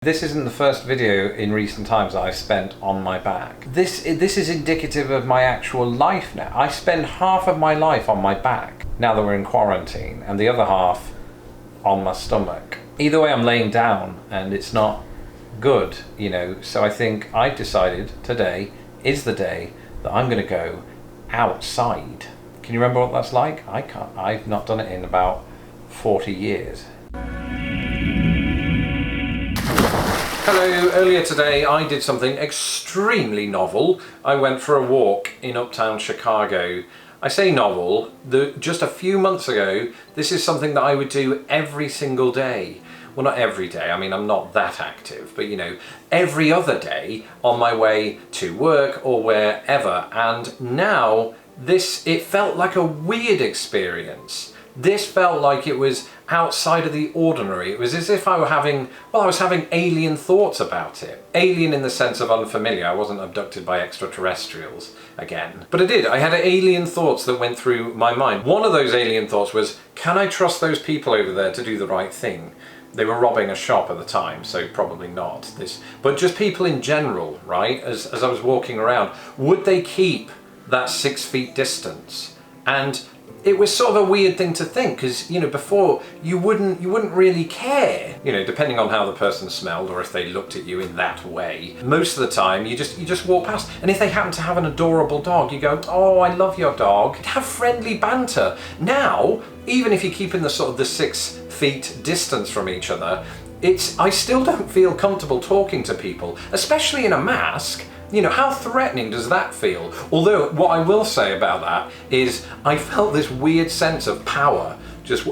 This isn't the first video in recent times that I've spent on my back. This is indicative of my actual life now. I spend half of my life on my back now that we're in quarantine, and the other half on my stomach. Either way, I'm laying down and it's not good, you know, so I think I've decided today is the day that I'm gonna go outside. Can you remember what that's like? I can't. I've not done it in about 40 years. Hello, earlier today I did something extremely novel. I went for a walk in Uptown Chicago. I say novel, just a few months ago, this is something that I would do every single day. Well, not every day, I mean, I'm not that active, but you know, every other day on my way to work or wherever. And now it felt like a weird experience. This felt like it was outside of the ordinary. It was as if I was having alien thoughts about it. Alien in the sense of unfamiliar. I wasn't abducted by extraterrestrials again. But I had alien thoughts that went through my mind. One of those alien thoughts was, can I trust those people over there to do the right thing? They were robbing a shop at the time, so probably not. But just people in general, right? As I was walking around, would they keep that 6 feet distance? And it was sort of a weird thing to think, because you know, before you wouldn't really care, you know, depending on how the person smelled or if they looked at you in that way. Most of the time you just walk past, and if they happen to have an adorable dog, you go, oh, I love your dog. Have friendly banter. Now, even if you're keeping the sort of the 6 feet distance from each other, I still don't feel comfortable talking to people, especially in a mask. You know, how threatening does that feel? Although, what I will say about that is I felt this weird sense of power,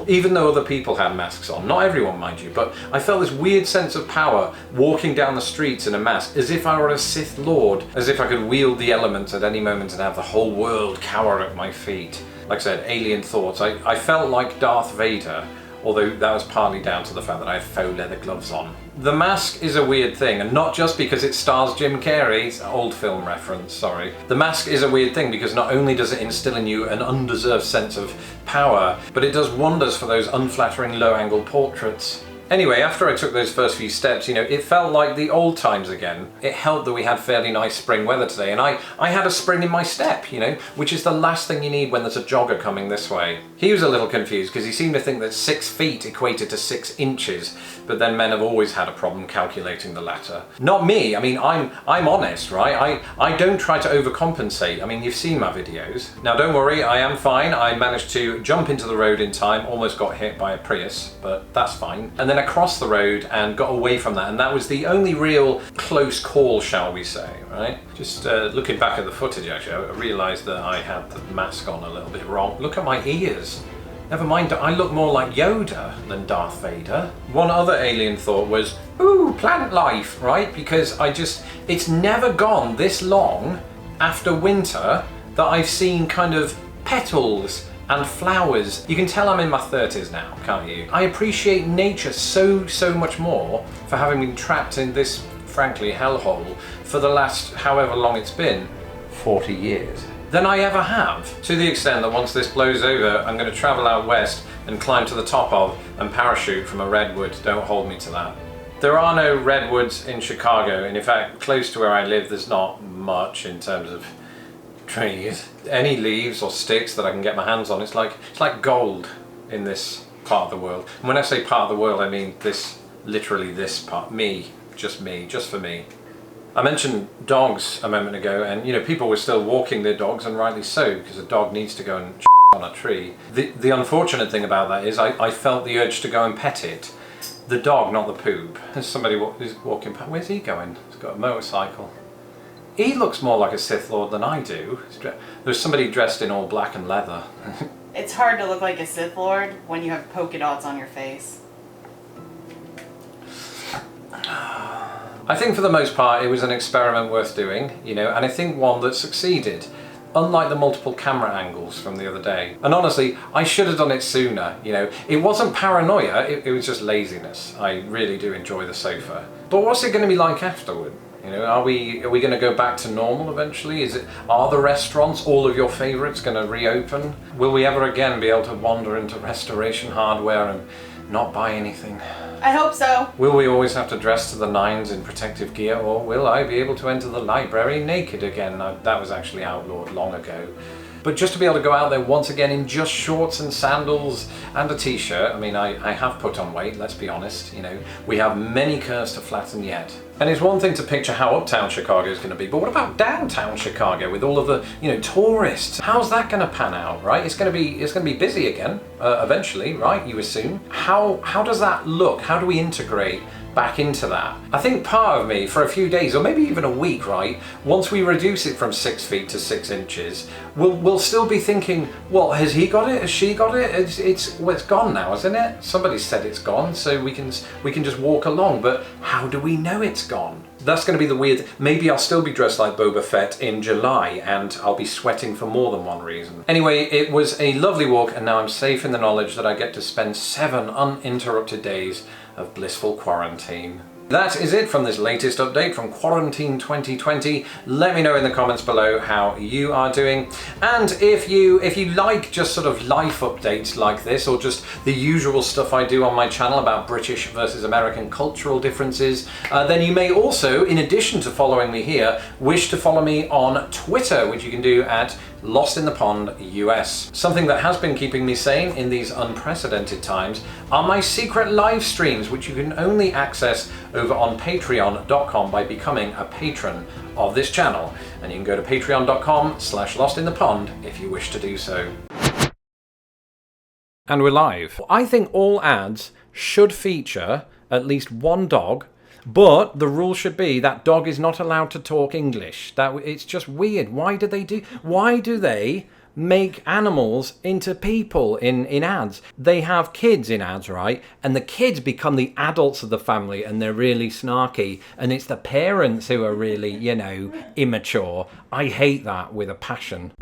even though other people had masks on. Not everyone, mind you, but I felt this weird sense of power walking down the streets in a mask, as if I were a Sith Lord, as if I could wield the elements at any moment and have the whole world cower at my feet. Like I said, alien thoughts. I felt like Darth Vader, although that was partly down to the fact that I have faux leather gloves on. The mask is a weird thing, and not just because it stars Jim Carrey, it's an old film reference, sorry. The mask is a weird thing because not only does it instill in you an undeserved sense of power, but it does wonders for those unflattering low-angle portraits. Anyway, after I took those first few steps, you know, it felt like the old times again. It helped that we had fairly nice spring weather today, and I had a spring in my step, you know, which is the last thing you need when there's a jogger coming this way. He was a little confused because he seemed to think that 6 feet equated to 6 inches, but then men have always had a problem calculating the latter. Not me. I mean, I'm honest, right? I don't try to overcompensate. I mean, you've seen my videos. Now, don't worry, I am fine. I managed to jump into the road in time, almost got hit by a Prius, but that's fine. And then across the road and got away from that, and that was the only real close call, shall we say, right? Just looking back at the footage, actually, I realised that I had the mask on a little bit wrong. Look at my ears. Never mind, I look more like Yoda than Darth Vader. One other alien thought was, ooh, plant life, right? Because it's never gone this long after winter that I've seen kind of petals and flowers. You can tell I'm in my 30s now, can't you? I appreciate nature so much more for having been trapped in this, frankly, hellhole for the last however long it's been, 40 years, than I ever have. To the extent that once this blows over, I'm going to travel out west and climb to the top of and parachute from a redwood. Don't hold me to that. There are no redwoods in Chicago, and in fact, close to where I live, there's not much in terms of trees. Any leaves or sticks that I can get my hands on, it's like gold in this part of the world. And when I say part of the world, I mean literally this part, just for me. I mentioned dogs a moment ago, and you know, people were still walking their dogs, and rightly so, because a dog needs to go and on a tree. The unfortunate thing about that is I felt the urge to go and pet it. The dog, not the poop. There's somebody who's walking past. Where's he going? He's got a motorcycle. He looks more like a Sith Lord than I do. There's somebody dressed in all black and leather. It's hard to look like a Sith Lord when you have polka dots on your face. I think for the most part it was an experiment worth doing, you know, and I think one that succeeded, unlike the multiple camera angles from the other day. And honestly, I should have done it sooner, you know. It wasn't paranoia, it was just laziness. I really do enjoy the sofa. But what's it going to be like afterward? You know, are we going to go back to normal eventually? Are the restaurants, all of your favourites, going to reopen? Will we ever again be able to wander into Restoration Hardware and not buy anything? I hope so. Will we always have to dress to the nines in protective gear, or will I be able to enter the library naked again? That was actually outlawed long ago. But just to be able to go out there once again in just shorts and sandals and a t-shirt, I mean, I have put on weight, let's be honest, you know. We have many curves to flatten yet. And it's one thing to picture how uptown Chicago is going to be, but what about downtown Chicago with all of the, you know, tourists? How's that going to pan out, right? It's going to be busy again, eventually, right? You assume. How does that look? How do we integrate back into that? I think part of me, for a few days or maybe even a week, right, once we reduce it from 6 feet to 6 inches, we'll still be thinking, well, has he got it? Has she got it? It's gone now, isn't it? Somebody said it's gone, so we can just walk along. But how do we know it's gone? That's going to be the weird. Maybe I'll still be dressed like Boba Fett in July, and I'll be sweating for more than one reason. Anyway, it was a lovely walk, and now I'm safe in the knowledge that I get to spend 7 uninterrupted days of blissful quarantine. That is it from this latest update from Quarantine 2020. Let me know in the comments below how you are doing. And if you like just sort of life updates like this, or just the usual stuff I do on my channel about British versus American cultural differences, then you may also, in addition to following me here, wish to follow me on Twitter, which you can do at Lost in the Pond US. Something that has been keeping me sane in these unprecedented times are my secret live streams, which you can only access over on patreon.com by becoming a patron of this channel. And you can go to patreon.com/lostinthepond if you wish to do so. And we're live. I think all ads should feature at least one dog, but the rule should be that dog is not allowed to talk English. It's just weird. Why do they make animals into people in ads? They have kids in ads, right? And the kids become the adults of the family, and they're really snarky, and it's the parents who are really, you know, immature. I hate that with a passion.